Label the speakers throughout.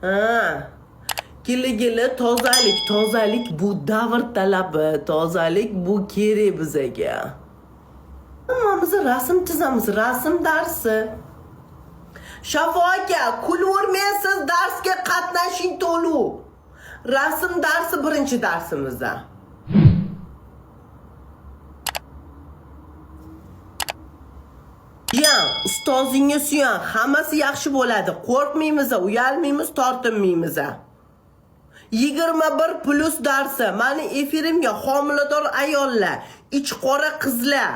Speaker 1: Ha. Gili tozalik bu davr talabi, tozalik bu kerak bizaga. Hammamiz rasm chizamiz, rasm darsi. Shafo aka, kulvermaysiz, darsga qatnashing to'liq. Rasm darsi birinchi darsimizda. Jiyan, ustozingga suyan, hammasi yaxshi bo'ladi. Qo'rqmaymiz, uyalmaymiz, tortinmaymiz. 21+ darsi. Mani efirimga homilador ayollar, ichqora qizlar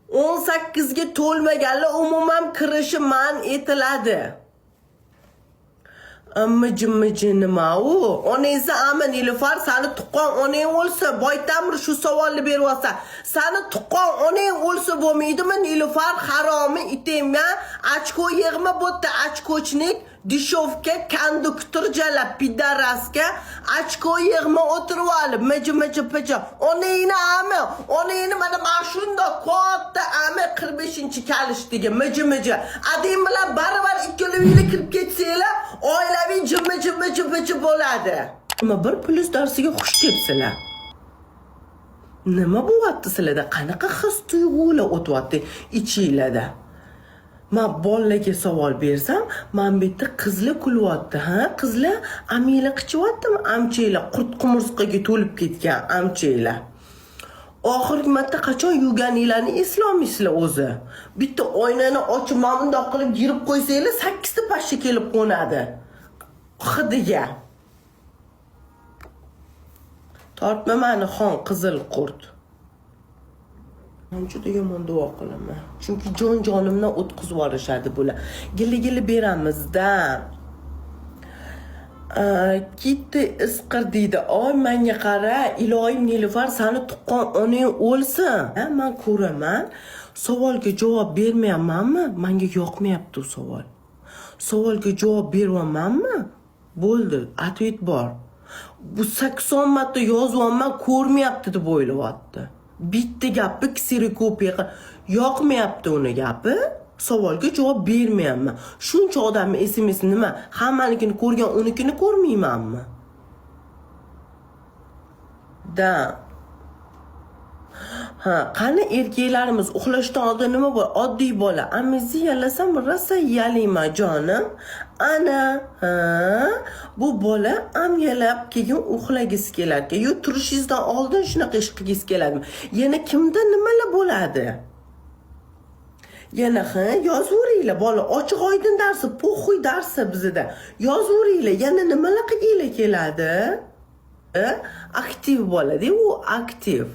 Speaker 1: 18 ga to'lmaganlar umuman kirishi man etiladi. Mijji nima u? Onangizga amin Nilufar, sani tuqqan onang o'lsa, Boytamir shu savolni beryapsa. Sani tuqqan onang o'lsa bo'lmaydimi Nilufar? Haromi itemga ochko yig'ma bo'tdi, ochkochnik, dishovka, konduktor jala, pidaraska, ochko yig'ma o'tirib olib, mijji picha. Onangni ami, onangni mana shunda katta ami 45-kalishdiga mijji. Adem bilan baravar ikkovingiz kirib ketsanglar, oilaviy jimmi bo'ladi. Nima bir plus darsiga xush kelibsizlar. Nima bo'lyapti sizlarda? Qanaqa his tuyg'ular o'tyapti ichinglarda? Men bolalarga savol bersam, men bu yerda qizlar kulyapti, ha? Qizlar amiylar qichyaptimi? Amchanglar qurt qumursqaga to'lib ketgan amchanglar. Oxirgi marta qachon yurganinglarni eslolmaysizlar o'zi. Bitta oynani ochib, mana bundoq qilib girib qo'ysanglar, 8 ta pashsha kelib qo'nadi. Hidiga. Tortma mani xon qizil qurt. Men juda yomon duo qilaman. Chunki jonimdan o'tkazib yuborishadi bular. Gili beramizda. Kitti isqir deydi. Oy, menga qara, iloyim Nilufar, sani tuqqan onang o'lsin. Men ko'raman. Savolga javob bermayapmanmi? Menga yoqmayapti bu savol. Savolga javob beryapmanmi? Bo'ldi, atvet bor. Bu 80 marta yozyapman, ko'rmayapti deb o'ylayapti. Bitta gapi kserokopiya yoqmayapti uni gapi. Savolga javob bermayapman. Shuncha odamni SMS nima? Hammanikini ko'rgan, unikini ko'rmaymanmi? Da. Ha, qani erkaklarimiz uxlashdan oldin nima bor? Oddiy bola. Amizni yalasam rosa yalayman jonim. Ana, ha, bu bola am yalab keyin uxlagisi keladi. Yo turishingizdan oldin shunaqa ish qilgisi keladimi? Yana kimda nimalar bo'ladi? Yana yozaveringlar bola, ochiq oydin darsi, po'xuy darsi bizda. Yozaveringlar, yana nimalar qilginglar keladi? Aktiv bo'ladi, u aktiv.